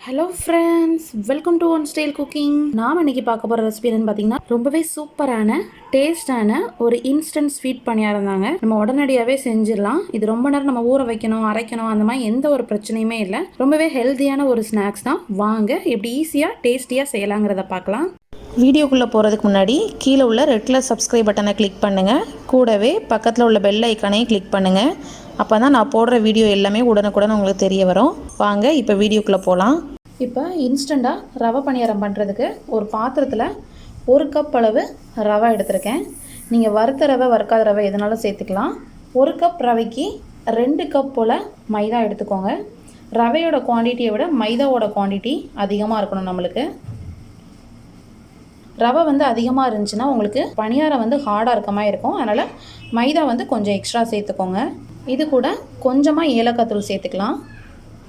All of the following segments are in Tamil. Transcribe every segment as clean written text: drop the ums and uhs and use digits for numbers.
Hello friends, welcome to one style cooking. நாம் இன்றைக்கி பார்க்க போகிற ரெசிபி என்னென்னு பார்த்தீங்கன்னா ரொம்பவே சூப்பரான டேஸ்டான ஒரு இன்ஸ்டன்ட் ஸ்வீட் பணியாரம் தாங்க. நம்ம உடனடியாகவே செஞ்சிடலாம். இது ரொம்ப நேரம் நம்ம ஊற வைக்கணும், அரைக்கணும், அந்த மாதிரி எந்த ஒரு பிரச்சனையுமே இல்லை. ரொம்பவே ஹெல்த்தியான ஒரு ஸ்நாக்ஸ் தான். வாங்க எப்படி ஈஸியாக டேஸ்டியாக செய்யலாங்கிறத பார்க்கலாம். வீடியோக்குள்ளே போகிறதுக்கு முன்னாடி கீழே உள்ள ரெட் கலர் சப்ஸ்கிரைப் பட்டனை கிளிக் பண்ணுங்கள். கூடவே பக்கத்தில் உள்ள பெல் ஐக்கானையும் கிளிக் பண்ணுங்கள். அப்போ தான் நான் போடுற வீடியோ எல்லாமே உடனுக்குடன் உங்களுக்கு தெரிய வரும். வாங்க இப்போ வீடியோக்குள்ளே போகலாம். இப்போ இன்ஸ்டண்ட்டாக ரவை பணியாரம் பண்ணுறதுக்கு ஒரு பாத்திரத்தில் 1 கப் அளவு ரவை எடுத்திருக்கேன். நீங்கள் வறுத்த ரவை வறுக்காத ரவை எதுனாலும் சேர்த்துக்கலாம். 1 கப் ரவைக்கு 2 கப் போல் மைதா எடுத்துக்கோங்க. ரவையோட குவான்டிட்டியை விட மைதாவோட குவான்டிட்டி அதிகமாக இருக்கணும். நம்மளுக்கு ரவை அதிகமாக இருந்துச்சுன்னா உங்களுக்கு பணியாரம் ஹார்டாக இருக்க மாதிரி இருக்கும். அதனால் மைதா கொஞ்சம் எக்ஸ்ட்ரா சேர்த்துக்கோங்க. இது கூட கொஞ்சமாக ஏலக்காய் தூள் சேர்த்துக்கலாம்.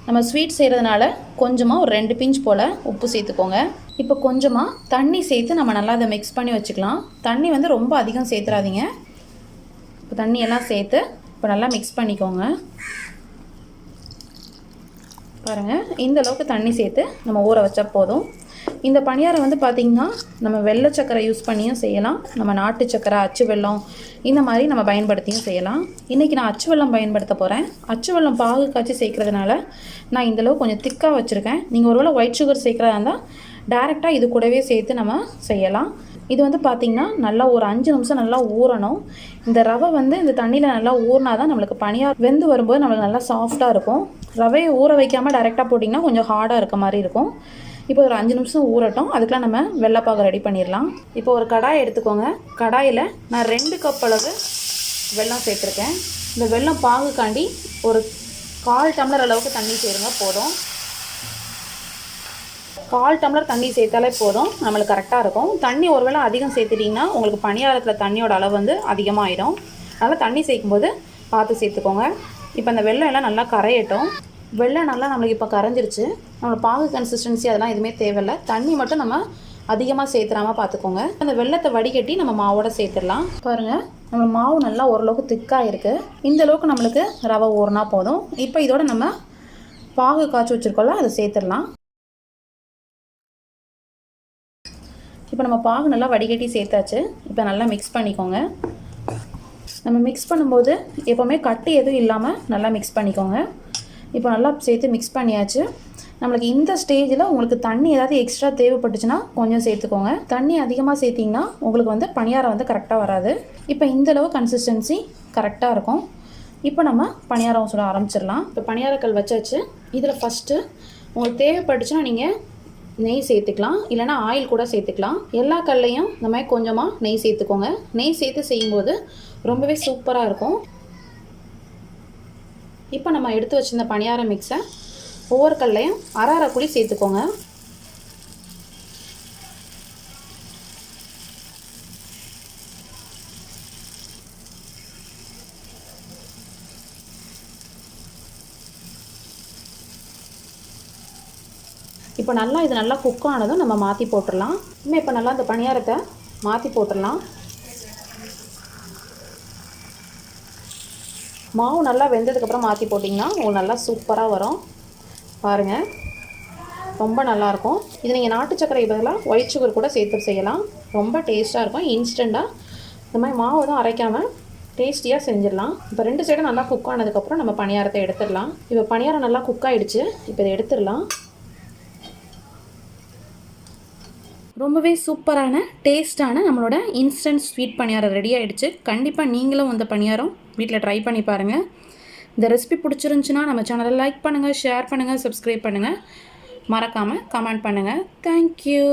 நம்ம ஸ்வீட் செய்கிறதுனால கொஞ்சமாக ஒரு 2 பிஞ்ச் போல் உப்பு சேர்த்துக்கோங்க. இப்போ கொஞ்சமாக தண்ணி சேர்த்து நம்ம நல்லா அதை மிக்ஸ் பண்ணி வச்சுக்கலாம். தண்ணி ரொம்ப அதிகம் சேர்த்துறாதீங்க. இப்போ தண்ணியெல்லாம் சேர்த்து இப்போ நல்லா மிக்ஸ் பண்ணிக்கோங்க. பாருங்கள், இந்த அளவுக்கு தண்ணி சேர்த்து நம்ம ஊற வச்சா போதும். இந்த பணியாரம் பார்த்திங்கன்னா நம்ம வெள்ளை சக்கரை யூஸ் பண்ணியும் செய்யலாம். நம்ம நாட்டு சக்கரை, அச்சு வெல்லம் இந்த மாதிரி நம்ம பயன்படுத்தியும் செய்யலாம். இன்றைக்கி நான் அச்சு வெல்லம் பயன்படுத்த போகிறேன். அச்சு வெல்லம் பாகு காய்ச்சி சேர்க்குறதுனால நான் இந்தளவு கொஞ்சம் திக்காக வச்சுருக்கேன். நீங்கள் ஒருவேளை ஒயிட் சுகர் சேர்க்குறதா இருந்தால் டேரெக்டாக இது கூடவே சேர்த்து நம்ம செய்யலாம். இது பார்த்திங்கன்னா நல்லா ஒரு 5 நிமிஷம் நல்லா ஊறணும். இந்த ரவை இந்த தண்ணியில் நல்லா ஊறினா தான் நம்மளுக்கு பணியாரம் வெந்து வரும்போது நம்மளுக்கு நல்லா சாஃப்டாக இருக்கும். ரவையை ஊற வைக்காமல் டேரெக்டாக போட்டிங்கன்னா கொஞ்சம் ஹார்டாக இருக்க மாதிரி இருக்கும். இப்போ ஒரு 5 நிமிஷம் ஊறட்டும். அதுக்கெலாம் நம்ம வெள்ளைப்பாகு ரெடி பண்ணிடலாம். இப்போ ஒரு கடாய் எடுத்துக்கோங்க. கடாயில் நான் 2 கப் அளவு வெல்லம் சேர்த்துருக்கேன். இந்த வெல்லம் பாகுக்காண்டி ஒரு 1/4 டம்ளர் அளவுக்கு தண்ணி சேருங்க போதும். 1/4 டம்ளர் தண்ணி சேர்த்தாலே போதும், நம்மளுக்கு கரெக்டாக இருக்கும். தண்ணி ஒருவேளை அதிகம் சேர்த்துட்டிங்கன்னா உங்களுக்கு பணியாரத்தில் தண்ணியோட அளவு அதிகமாகிடும். அதனால் தண்ணி சேர்க்கும்போது பார்த்து சேர்த்துக்கோங்க. இப்போ அந்த வெல்லம் எல்லாம் நல்லா கரையட்டும். வெல்லம் நல்லா நம்மளுக்கு இப்போ கரைஞ்சிருச்சு. நம்மளோட பாகு கன்சிஸ்டன்சி அதெல்லாம் எதுவுமே தேவையில்லை. தண்ணி மட்டும் நம்ம அதிகமாக சேர்த்துறாமல் பார்த்துக்கோங்க. அந்த வெல்லத்தை வடிகட்டி நம்ம மாவோட சேர்த்துடலாம். பாருங்கள், நம்ம மாவு நல்லா ஓரளவுக்கு திக்காக இருக்குது. இந்த அளவுக்கு நம்மளுக்கு ரவை ஊறினா போதும். இப்போ இதோட நம்ம பாகு காய்ச்சி வச்சுருக்கோம்ல, அதை சேர்த்துடலாம். இப்போ நம்ம பாகு நல்லா வடிகட்டி சேர்த்தாச்சு. இப்போ நல்லா மிக்ஸ் பண்ணிக்கோங்க. நம்ம மிக்ஸ் பண்ணும்போது எப்போவுமே கட்டி எதுவும் இல்லாமல் நல்லா மிக்ஸ் பண்ணிக்கோங்க. இப்போ நல்லா சேர்த்து மிக்ஸ் பண்ணியாச்சு. நம்மளுக்கு இந்த ஸ்டேஜில் உங்களுக்கு தண்ணி ஏதாவது எக்ஸ்ட்ரா தேவைப்பட்டுச்சுன்னா கொஞ்சம் சேர்த்துக்கோங்க. தண்ணி அதிகமாக சேர்த்திங்கன்னா உங்களுக்கு பணியாரம் கரெக்டாக வராது. இப்போ இந்தளவு கன்சிஸ்டன்சி கரெக்டாக இருக்கும். இப்போ நம்ம பணியாரம் சுட ஆரம்பிச்சிடலாம். இப்போ பணியாரக்கல் வச்சாச்சு. இதில் ஃபஸ்ட்டு உங்களுக்கு தேவைப்பட்டுச்சுன்னா நீங்கள் நெய் சேர்த்துக்கலாம், இல்லைனா ஆயில் கூட சேர்த்துக்கலாம். எல்லா கல்லையும் இந்த மாதிரி கொஞ்சமாக நெய் சேர்த்துக்கோங்க. நெய் சேர்த்து செய்யும்போது ரொம்பவே சூப்பராக இருக்கும். இப்போ நம்ம எடுத்து வச்சிருந்த பணியார மிக்ஸை ஒவ்வொரு கல்லையும் அரை குழி சேர்த்துக்கோங்க. இப்போ நல்லா இது நல்லா குக் ஆனதும் நம்ம மாற்றி போட்டுடலாம். இன்னும் இப்போ நல்லா இந்த பணியாரத்தை மாற்றி போட்டுடலாம். மாவு நல்லா வெந்ததுக்கப்புறம் மாற்றி போட்டிங்கன்னா உங்களுக்கு நல்லா சூப்பராக வரும். பாருங்கள், ரொம்ப நல்லாயிருக்கும். இது நீங்கள் நாட்டு சக்கரை பதிலாக ஒயிட் சுகர் கூட சேர்த்து செய்யலாம். ரொம்ப டேஸ்ட்டாக இருக்கும். இன்ஸ்டண்ட்டாக இந்த மாதிரி மாவு தான் அரைக்காமல் டேஸ்டியாக செஞ்சிடலாம். இப்போ 2 சைடும் நல்லா குக் ஆனதுக்கப்புறம் நம்ம பணியாரத்தை எடுத்துடலாம். இப்போ பணியாரம் நல்லா குக் ஆகிடுச்சு. இப்போ இதை எடுத்துடலாம். ரொம்பவே சூப்பரான டேஸ்ட்டான நம்மளோட இன்ஸ்டன்ட் ஸ்வீட் பணியாரம் ரெடி ஆகிடுச்சு. கண்டிப்பாக நீங்களும் இந்த பணியாரம் வீட்டில் ட்ரை பண்ணி பாருங்கள். இந்த ரெசிபி பிடிச்சிருந்துச்சுன்னா நம்ம சேனலை லைக் பண்ணுங்கள், ஷேர் பண்ணுங்கள், சப்ஸ்கிரைப் பண்ணுங்கள். மறக்காமல் கமெண்ட் பண்ணுங்கள். தேங்க்யூ.